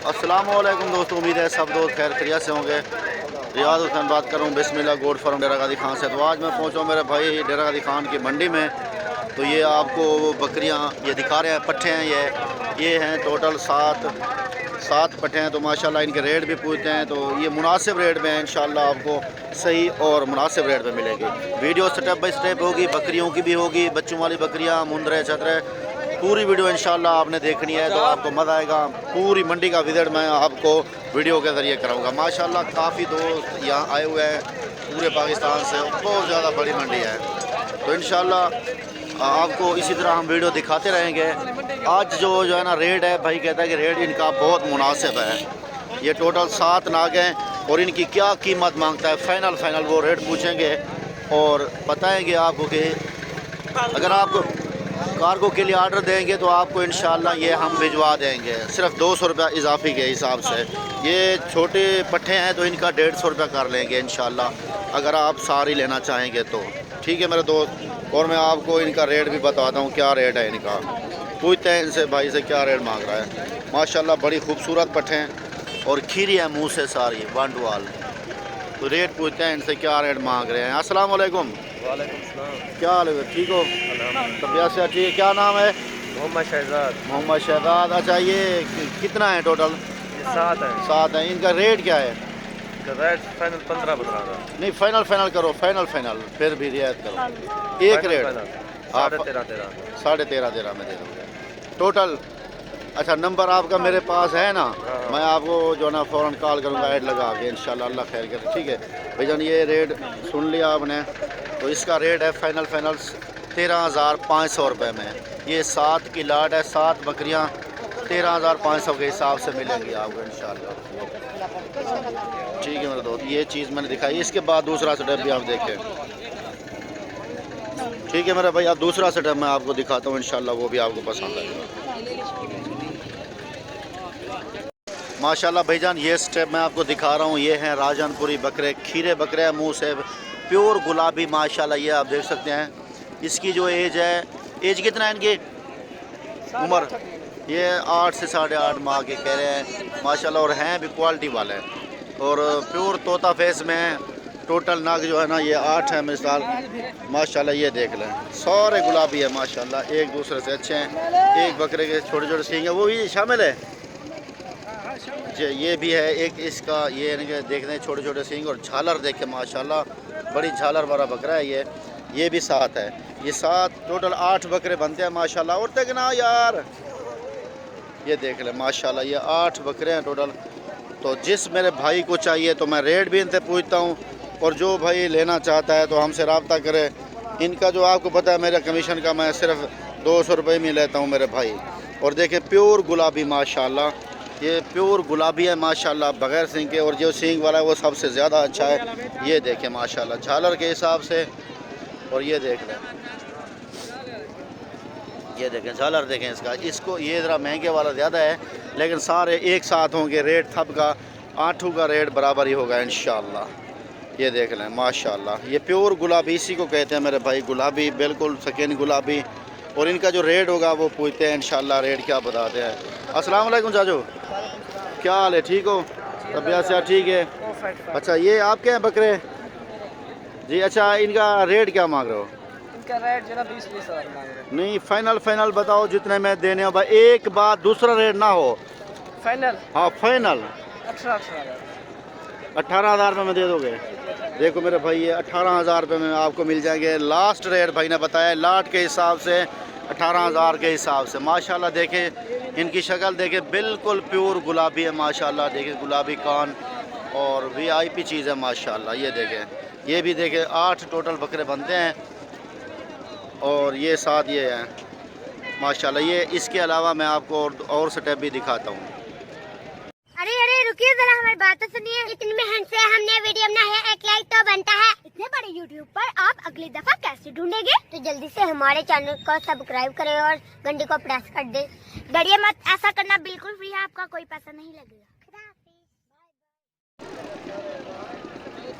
अस्सलामुअलैकुम दोस्तों, उम्मीद है सब दोस्त खैर खैरियत से होंगे। रियाज हुसैन बात कर रहा हूँ बिस्मिल्लाह गोड फार्म डेरा गादी खान से। तो आज मैं पहुँचा हूँ मेरे भाई डेरा गादी खान की मंडी में। तो ये आपको बकरियाँ ये दिखा रहे हैं, पट्ठे हैं ये हैं टोटल सात पट्ठे हैं। तो माशाल्लाह इनके रेट भी पूछते हैं, तो ये मुनासिब रेट में है। इंशाल्लाह आपको सही और मुनासिब रेट में मिलेगी। वीडियो स्टेप बाय स्टेप होगी, बकरियों की भी होगी, बच्चों वाली बकरियाँ, मुंदरे छतरे, पूरी वीडियो इंशाल्लाह आपने देखनी है तो आपको मज़ा आएगा। पूरी मंडी का विजिट मैं आपको वीडियो के ज़रिए कराऊंगा। माशाल्लाह काफ़ी दोस्त यहाँ आए हुए हैं पूरे पाकिस्तान से, बहुत ज़्यादा बड़ी मंडी है। तो इंशाल्लाह आपको इसी तरह हम वीडियो दिखाते रहेंगे। आज जो है ना रेट है, भाई कहता है कि रेट इनका बहुत मुनासिब है। ये टोटल 7 नाग हैं और इनकी क्या कीमत मांगता है फ़ाइनल वो रेट पूछेंगे और बताएँगे आपको कि अगर आपको कार्गो के लिए आर्डर देंगे तो आपको इंशाल्लाह ये हम भिजवा देंगे सिर्फ 200 रुपया इजाफी के हिसाब से। ये छोटे पट्ठे हैं तो इनका 150 रुपया कर लेंगे इंशाल्लाह, अगर आप सारी लेना चाहेंगे तो। ठीक है मेरे दोस्त, और मैं आपको इनका रेट भी बताता हूँ क्या रेट है इनका। पूछते हैं इनसे भाई से क्या रेट मांग रहा है। माशाल्लाह बड़ी खूबसूरत पट्ठे हैं और खीरी है मुँह से सारी वाल। तो रेट पूछते हैं इनसे क्या रेट मांग रहे हैं। अस्सलाम वालेकुम। वालेकुम सलाम। क्या हाल है, ठीक हो? तबियत से ठीक है। क्या नाम है? मोहम्मद शहजाद। मोहम्मद शहजाद। अच्छा ये कितना है टोटल? 7 है। 7 है। इनका रेट क्या है? रेट फाइनल 15 बता रहा। नहीं फाइनल करो, फाइनल फिर भी रियायत करो। एक रेट 13.5 में दे दोगे टोटल। अच्छा नंबर आपका मेरे पास है ना, मैं आपको जो ना फ़ौरन कॉल करूँगा ऐड लगा के इंशाल्लाह, अल्लाह खैर करे। ठीक है भाईजान, ये रेट सुन लिया आपने। तो इसका रेट है फाइनल 13,500 रुपये में। ये 7 की लाट है, 7 बकरियां 13,500 के हिसाब से मिलेंगी आपको इंशाल्लाह। ठीक है मेरे दोस्त, ये चीज़ मैंने दिखाई। इसके बाद दूसरा सेटअप भी आप देखें। ठीक है मेरा भाई, अब दूसरा सेटअप मैं आपको दिखाता हूँ इंशाल्लाह, वो भी आपको पसंद आएगा। माशाल्लाह भाईजान, ये स्टेप मैं आपको दिखा रहा हूँ। ये हैं राजनपुरी बकरे, खीरे बकरे हैं मुँह से प्योर गुलाबी। माशाल्लाह ये आप देख सकते हैं। इसकी जो एज है, एज कितना है इनकी उम्र? ये 8 से 8.5 माह के कह रहे हैं माशाल्लाह, और हैं भी क्वालिटी वाले और प्योर तोता फेस में है। टोटल नाग जो है ना ये 8 है मिसाल। माशाल्लाह ये देख लें, सारे गुलाबी है माशाल्लाह, एक दूसरे से अच्छे हैं। एक बकरे के छोटे छोटे सींग है, वो भी शामिल है जी। ये भी है एक इसका, ये देखते हैं छोटे छोटे सींग और झालर देखे माशाल्लाह, बड़ी झालर वाला बकरा है ये भी 7 है। ये 7 टोटल 8 बकरे बनते हैं माशाल्लाह। और देखना यार, ये देख ले माशाल्लाह, ये 8 बकरे हैं टोटल। तो जिस मेरे भाई को चाहिए तो मैं रेट भी इनसे पूछता हूँ, और जो भाई लेना चाहता है तो हमसे रब्ता करे। इनका जो आपको पता है मेरा कमीशन का मैं सिर्फ 200 रुपये में लेता हूँ मेरे भाई। और देखें प्योर गुलाबी माशाल्लाह, ये प्योर गुलाबी है माशाल्लाह बग़ैर सींग के, और जो सींग वाला है वो सबसे ज़्यादा अच्छा है। ये देखें माशाल्लाह झालर के हिसाब से। और ये देख लें, ये देखें झालर देखें इसको ये ज़रा महंगे वाला ज़्यादा है, लेकिन सारे एक साथ होंगे रेट सब का 8 का रेट बराबर ही होगा इंशाल्लाह। ये देख लें माशाल्लाह, ये प्योर गुलाबी इसी को कहते हैं मेरे भाई, गुलाबी बिल्कुल सकीन गुलाबी। और इनका जो रेट होगा वो पूछते हैं इंशाल्लाह, रेट क्या बताते हैं। अस्सलाम वालेकुम चाचू, क्या हाल है, ठीक हो? तबियत से ठीक है। अच्छा ये आपके हैं बकरे जी? अच्छा इनका रेट क्या मांग रहे हो? इनका रेट जो ना 20-20 हज़ार मांग रहे हैं। नहीं फाइनल बताओ जितने में देने हो भाई, एक बात दूसरा रेट ना हो। फाइनल? हाँ फाइनल 18,000 रुपये में दे दोगे? देखो मेरे भाई ये 18,000 रुपये में आपको मिल जाएंगे। लास्ट रेट भाई ने बताया लाट के हिसाब से 18,000 के हिसाब से। माशाल्लाह देखें इनकी शक्ल देखें, बिल्कुल प्योर गुलाबी है माशाल्लाह। देखें गुलाबी कान और VIP चीज़ है माशाल्लाह। ये देखें, ये भी देखें 8 टोटल बकरे बनते हैं और ये 7 ये हैं माशाल्लाह। ये इसके अलावा मैं आपको और स्टेप भी दिखाता हूँ। अरे रुकिए जरा, हमारी बात तो सुनिए। इतनी मेहनत से हमने वीडियो बनाया है, एक लाइक तो बनता है। इतने बड़े यूट्यूब पर आप अगली दफा कैसे ढूंढेंगे? तो जल्दी से हमारे चैनल को सब्सक्राइब करें और घंटी को प्रेस कर दे। डरिए मत, ऐसा करना बिल्कुल फ्री है, आपका कोई पैसा नहीं लगेगा।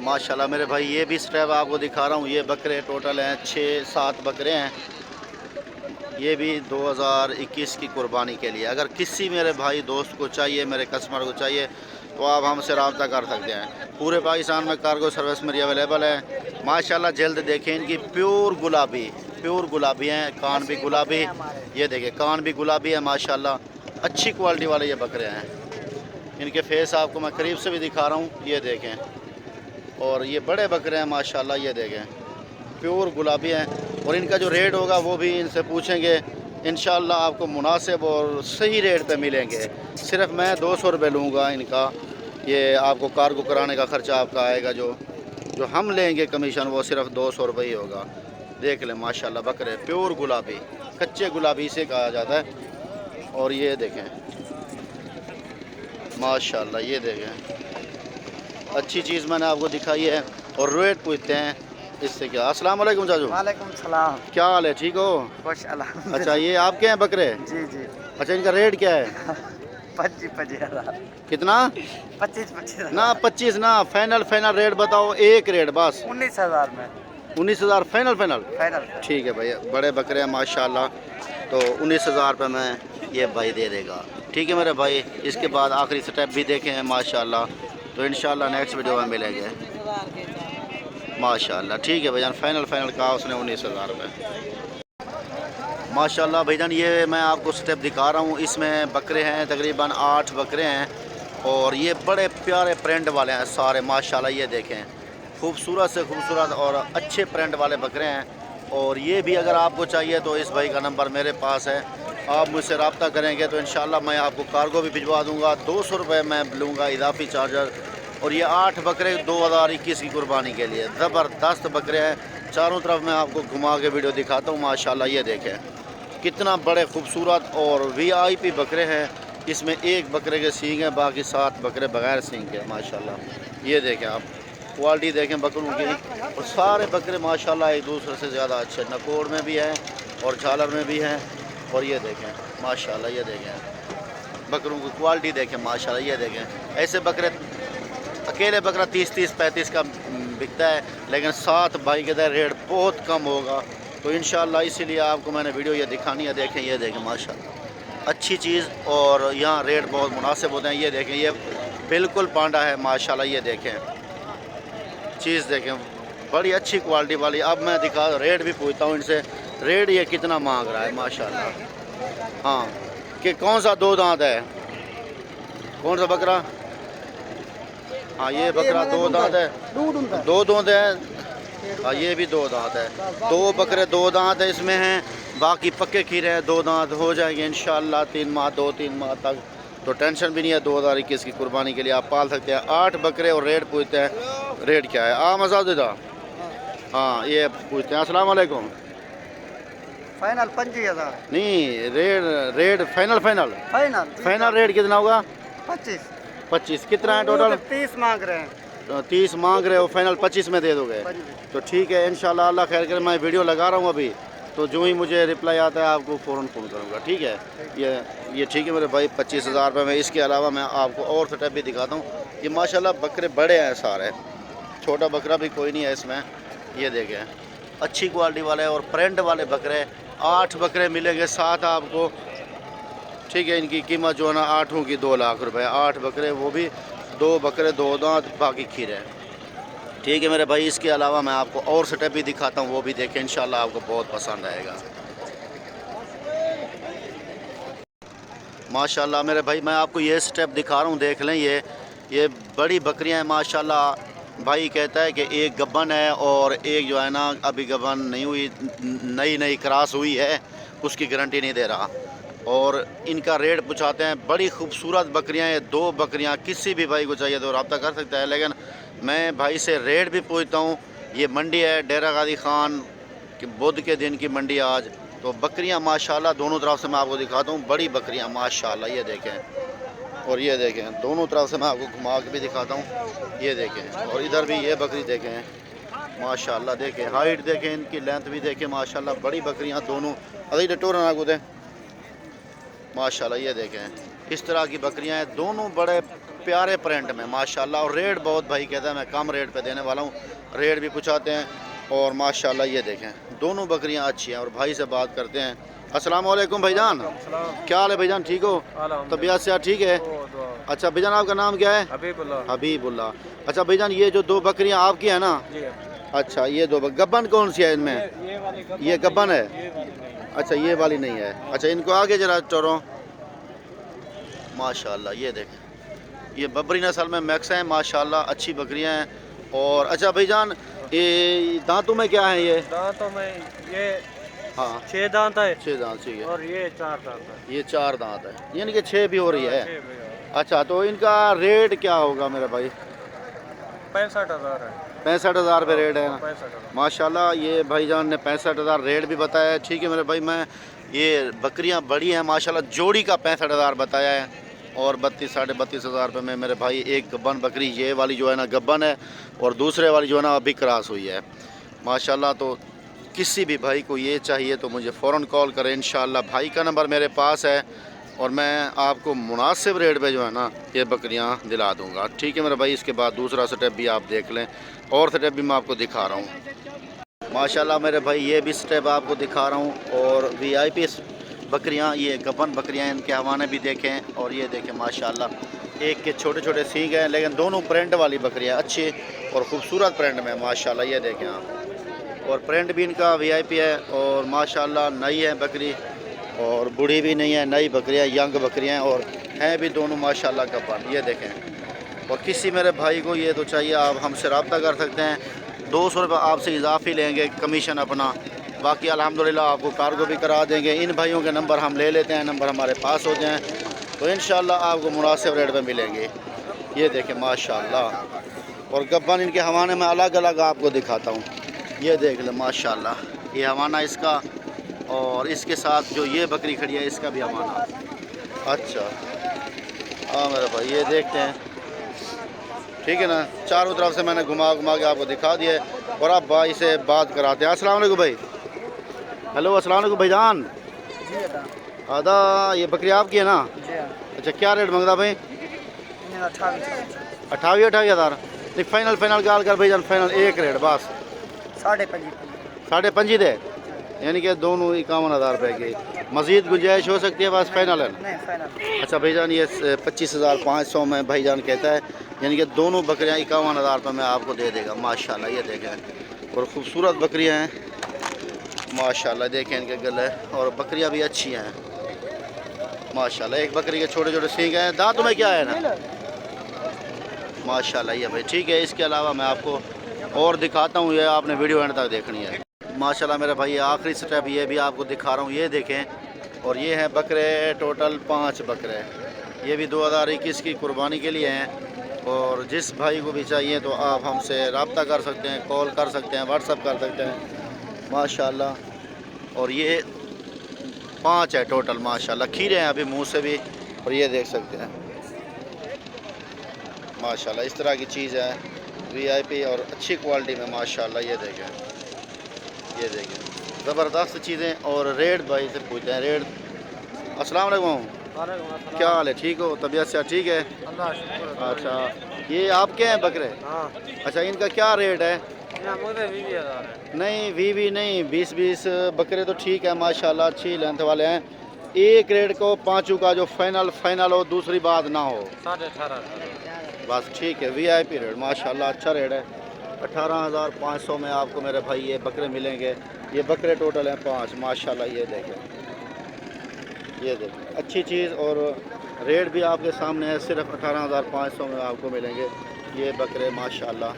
माशाल्लाह मेरे भाई, ये भी स्टेप आपको दिखा रहा हूँ। ये बकरे टोटल हैं 6-7 बकरे हैं ये भी 2021 की कुर्बानी के लिए। अगर किसी मेरे भाई दोस्त को चाहिए, मेरे कस्टमर को चाहिए, तो आप हमसे रब्ता कर सकते हैं। पूरे पाकिस्तान में कार्गो सर्विस मेरी अवेलेबल है। माशाल्लाह जल्द देखें इनकी प्योर गुलाबी हैं, कान भी गुलाबी, ये देखें कान भी गुलाबी है माशाल्लाह। अच्छी क्वालिटी वाले ये बकरे हैं। इनके फेस आपको मैं करीब से भी दिखा रहा हूँ, ये देखें। और ये बड़े बकरे हैं माशाल्लाह, ये देखें प्योर गुलाबी हैं। और इनका जो रेट होगा वो भी इनसे पूछेंगे, इंशाल्लाह आपको मुनासिब और सही रेट पे मिलेंगे। सिर्फ मैं 200 रुपये लूँगा इनका। ये आपको कार्गो कराने का ख़र्चा आपका आएगा, जो हम लेंगे कमीशन वो सिर्फ 200 रुपये ही होगा। देख लें माशाल्लाह बकरे प्योर गुलाबी, कच्चे गुलाबी से कहा जाता है। और ये देखें माशाल्लाह, ये देखें अच्छी चीज़ मैंने आपको दिखाई है। और रेट पूछते हैं इससे क्या। अस्सलाम वालेकुम चाचू। वालेकुम सलाम। क्या हाल है, ठीक हो? खुश अल्हम्दुलिल्लाह। अच्छा ये आपके हैं बकरे? जी जी। अच्छा इनका रेट क्या है? 25,000। कितना? 25,000 ना 25 ना, फाइनल रेट बताओ, एक रेट बस। 19,000 में 19,000 फाइनल। फाइनल। ठीक है भैया, बड़े बकरे हैं माशाल्लाह। तो 19,000 रुपये में ये भाई दे देगा। ठीक है मेरे भाई। इसके बाद आखिरी स्टेप भी देखे हैं माशाल्लाह। तो इंशाल्लाह नेक्स्ट वीडियो में मिलेंगे माशाल्लाह। ठीक है भाईजान, फाइनल कहा उसने 19,000 रुपये माशाल्लाह। भाईजान ये मैं आपको स्टेप दिखा रहा हूँ, इसमें बकरे हैं तकरीबन 8 बकरे हैं। और ये बड़े प्यारे प्रिंट वाले हैं सारे माशाल्लाह। ये देखें खूबसूरत से खूबसूरत और अच्छे प्रिंट वाले बकरे हैं। और ये भी अगर आपको चाहिए तो इस भाई का नंबर मेरे पास है, आप मुझसे रब्ता करेंगे तो इंशाल्लाह मैं आपको कार्गो भी भिजवा दूँगा। 200 रुपये मैं लूँगा इजाफी चार्जर। और ये 8 बकरे 2021 की कुर्बानी के लिए ज़बरदस्त बकरे हैं। चारों तरफ मैं आपको घुमा के वीडियो दिखाता हूँ माशाल्लाह। ये देखें कितना बड़े खूबसूरत और VIP बकरे हैं। इसमें एक बकरे के सींग हैं, बाकी 7 बकरे बगैर सींग के माशाल्लाह। ये देखें आप क्वालिटी देखें बकरों की। और सारे बकरे माशाल्लाह एक दूसरे से ज़्यादा अच्छे नकोड़ में भी हैं और झालर में भी हैं। और ये देखें माशाल्लाह, ये देखें बकरों की क्वालिटी देखें माशाल्लाह। ये देखें ऐसे बकरे अकेले बकरा 30-35 का बिकता है, लेकिन 7 भाई के दर रेट बहुत कम होगा। तो इंशाल्लाह इसीलिए आपको मैंने वीडियो ये दिखानी है। देखें ये देखें माशाल्लाह अच्छी चीज़। और यहाँ रेट बहुत मुनासिब होते हैं। ये देखें ये बिल्कुल पांडा है माशाल्लाह। ये देखें चीज़ देखें बड़ी अच्छी क्वालिटी वाली। अब मैं दिखा रेट भी पूछता हूँ इनसे, रेट ये कितना मांग रहा है माशाल्लाह। हाँ कि कौन सा 2 दांत है, कौन सा बकरा? हाँ ये बकरा 2 दांत है, 2 दांत है। हाँ ये भी 2 दांत है। 2 बकरे 2 दांत है इसमें हैं, बाकी पक्के खीरे हैं 2 दांत हो जाएंगे इंशाल्लाह 2-3 माह तक। तो टेंशन भी नहीं है, 2021 की कुर्बानी के लिए आप पाल सकते हैं। 8 बकरे और रेट पूछते हैं, रेट क्या है? मजा देदा। हाँ ये पूछते हैं। अस्सलाम वालेकुम। फाइनल 25,000। नहीं रेट फाइनल रेट कितना होगा? 25 कितना है टोटल? 30 मांग रहे हैं। 30 मांग रहे हो, फाइनल 25 में दे दोगे? तो ठीक है इंशाल्लाह, अल्लाह खैर करे। मैं वीडियो लगा रहा हूँ अभी, तो जो ही मुझे रिप्लाई आता है आपको फ़ौरन फ़ोन करूँगा। ठीक है ये ठीक है मेरे भाई। 25,000 रुपये में। इसके अलावा मैं आपको और सेटअप भी दिखाता हूँ। ये माशाल्लाह बकरे बड़े हैं सारे, छोटा बकरा भी कोई नहीं है इसमें। ये देखें अच्छी क्वालिटी वाले और प्रिंट वाले बकरे। 8 बकरे मिलेंगे 7 आपको। ठीक है इनकी कीमत जो है ना 8 की 2 लाख रुपए। 8 बकरे, वो भी 2 बकरे 2 दांत, बाकी खीरे। ठीक है मेरे भाई। इसके अलावा मैं आपको और सेटअप भी दिखाता हूँ, वो भी देखें इंशाल्लाह आपको बहुत पसंद आएगा माशाल्लाह। मेरे भाई मैं आपको ये स्टेप दिखा रहा हूँ, देख लें। ये बड़ी बकरियाँ हैं माशाल्लाह। भाई कहता है कि एक गब्बन है और एक जो है ना अभी गब्बन नहीं हुई, नई क्रॉस हुई है, उसकी गारंटी नहीं दे रहा। और इनका रेट पूछाते हैं। बड़ी खूबसूरत बकरियां हैं। 2 बकरियां किसी भी भाई को चाहिए तो रब्ता कर सकता है। लेकिन मैं भाई से रेट भी पूछता हूं। ये मंडी है डेरा गाजी खान कि बुध के दिन की मंडी आज। तो बकरियां माशाल्लाह दोनों तरफ से मैं आपको दिखाता हूं। बड़ी बकरियां माशाल्लाह, ये देखें। और ये देखें दोनों तरफ से मैं आपको घुमा के भी दिखाता हूँ। ये देखें और इधर भी ये बकरी देखें माशाल्लाह। देखें हाइट देखें, इनकी लेंथ भी देखें माशाल्लाह। बड़ी बकरियां दोनों अभी टोर ना कूदें माशाल्लाह। ये देखें इस तरह की बकरियां हैं, दोनों बड़े प्यारे प्रिंट में माशाल्लाह। और रेट बहुत भाई कहता है मैं कम रेट पे देने वाला हूँ, रेट भी पूछाते हैं। और माशाल्लाह ये देखें दोनों बकरियां अच्छी हैं। और भाई से बात करते हैं अस्सलाम वालेकुम भाईजान, क्या हाल है भाईजान, ठीक हो? तबीयत से ठीक है? अच्छा भाईजान, आपका नाम क्या है? हबीबुल्लाह। अच्छा भाईजान, ये जो दो बकरियां आपकी है ना? अच्छा, ये दो गब्बन कौन सी है इनमें? ये गब्बन है। अच्छा, ये वाली नहीं है। अच्छा, इनको आगे जरा चोरो। माशाल्लाह, ये देख, ये बबरी नस्ल में मैक्स हैं माशाल्लाह, अच्छी बकरियां हैं। और अच्छा भाईजान, ये दांतों में क्या है? ये दांतों में ये हाँ 6 दांत है 6 दांत चाहिए और ये 4 दांत है। ये 4 दांत है, यानी कि 6 भी हो रही है। अच्छा, तो इनका रेट क्या होगा मेरे भाई? 65,000 है। 65,000 रुपये रेट है ना? 65,000 माशाल्लाह, ये भाईजान ने 65,000 रेट भी बताया है। ठीक है मेरे भाई, मैं ये बकरियां बड़ी हैं माशाल्लाह, जोड़ी का 65,000 बताया है। और 32 साढ़े 32,000 रुपये में मेरे भाई एक गब्बन बकरी, ये वाली जो है ना गब्बन है, और दूसरे वाली जो है ना अभी क्रॉस हुई है माशाल्लाह। तो किसी भी भाई को ये चाहिए तो मुझे फ़ौरन कॉल करें इंशाल्लाह। भाई का नंबर मेरे पास है और मैं आपको मुनासिब रेट पे जो है ना ये बकरियां दिला दूंगा। ठीक है मेरे भाई, इसके बाद दूसरा स्टेप भी आप देख लें, और स्टेप भी मैं आपको दिखा रहा हूँ माशाल्लाह मेरे भाई। ये भी स्टेप आपको दिखा रहा हूँ, और VIP बकरियां, ये गबन बकरियां, इनके हवाने भी देखें। और ये देखें माशाल्लाह, एक के छोटे छोटे सींग हैं, लेकिन दोनों प्रिंट वाली बकरियां अच्छी और ख़ूबसूरत प्रिंट में माशाल्लाह। ये देखें आप, और प्रिंट भी इनका VIP है, और माशाल्लाह नई है बकरी, और बूढ़ी भी नहीं है, नई बकरियां, यंग बकरियां हैं, और हैं भी दोनों माशाल्लाह गब्बन। ये देखें, और किसी मेरे भाई को ये तो चाहिए, आप हमसे रब्ता कर सकते हैं। 200 रुपये आपसे इजाफी लेंगे कमीशन अपना, बाकी अल्हम्दुलिल्लाह आपको कार्गो भी करा देंगे। इन भाइयों के नंबर हम ले लेते हैं, नंबर हमारे पास होते हैं, तो इंशाल्लाह आपको मुनासिब रेट पे मिलेंगे। ये देखें माशाल्लाह, और गब्बन इनके हवाने में अलग अलग आपको दिखाता हूँ। ये देख ले माशाल्लाह, ये हवाना इसका, और इसके साथ जो ये बकरी खड़ी है इसका भी हवाना। अच्छा हाँ मेरे भाई, ये देखते हैं, ठीक है ना। चारों तरफ से मैंने घुमा घुमा के आपको दिखा दिया है, और आप भाई से बात कराते हैं। अस्सलाम वालेकुम भाई। हेलो, अस्सलाम वालेकुम भाईजान। आदा, ये बकरी आपकी है ना? अच्छा, क्या रेट मांगता भाई? 28,000। नहीं, फाइनल गाल कर भाईजान, फाइनल एक रेट बस। 5.5 दे, यानी कि दोनों 51,000 रुपये की। मज़ीद गुंजाइश हो सकती है? बस फाइनल है। अच्छा भाईजान, ये 25,500 में भाईजान कहता है, यानी कि दोनों बकरियां 51,000 रुपये में आपको दे देगा माशाल्लाह। ये देखें, और ख़ूबसूरत बकरियां हैं माशाल्लाह। देखें इनके गले, और बकरियां भी अच्छी हैं माशाल्लाह। एक बकरी के छोटे छोटे सींग हैं, दांतों में क्या है ना माशाल्लाह। ये भाई ठीक है, इसके अलावा मैं आपको और दिखाता हूँ, ये आपने वीडियो एंड तक देखनी है माशाल्लाह मेरे भाई। आखिरी स्टेप ये भी आपको दिखा रहा हूँ, ये देखें। और ये हैं बकरे, टोटल 5 बकरे, ये भी 2021 की कुर्बानी के लिए हैं। और जिस भाई को भी चाहिए तो आप हमसे रब्ता कर सकते हैं, कॉल कर सकते हैं, व्हाट्सअप कर सकते हैं माशाल्लाह। और ये 5 है टोटल माशाल्लाह, खीरे हैं अभी मुँह से भी, और ये देख सकते हैं माशाल्लाह। इस तरह की चीज़ है VIP और अच्छी क्वालिटी में माशाल्लाह। ये देखें, ये देखें, ज़बरदस्त चीज़ें। और रेट भाई से पूछते हैं रेट। अस्सलाम वालेकुम, क्या हाल है, ठीक हो? तबीयत से ठीक है? अच्छा, ये आपके हैं बकरे? अच्छा, इनका क्या रेट है? नहीं, 20 नहीं, 20 बकरे तो ठीक है माशाल्लाह, अच्छी लेंथ वाले हैं। एक रेट को 5 का जो फाइनल हो, दूसरी बात ना हो, 18,500 बस ठीक है। VIP रेट माशाल्लाह, अच्छा रेट है। 18,500 में आपको मेरे भाई ये बकरे मिलेंगे। ये बकरे टोटल हैं 5 माशाल्लाह। ये देखें, ये देखें, अच्छी चीज़, और रेट भी आपके सामने है, सिर्फ 18,500 में आपको मिलेंगे ये बकरे माशाल्लाह।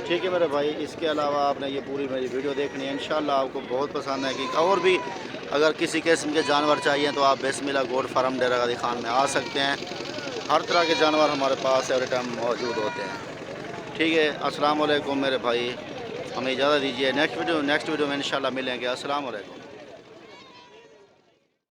ठीक है मेरे भाई, इसके अलावा आपने ये पूरी मेरी वीडियो देखनी है, इंशाल्लाह आपको बहुत पसंद आएगी। और भी अगर किसी किस्म के जानवर चाहिए तो आप बिस्मिल्लाह गोट फार्म डेरा गादी खान में आ सकते हैं। हर तरह के जानवर हमारे पास एवरी टाइम मौजूद होते हैं। ठीक है, अस्सलाम वालेकुम मेरे भाई, हमें इजाज़त दीजिए। नेक्स्ट वीडियो में इंशाल्लाह मिलेंगे। अस्सलाम वालेकुम।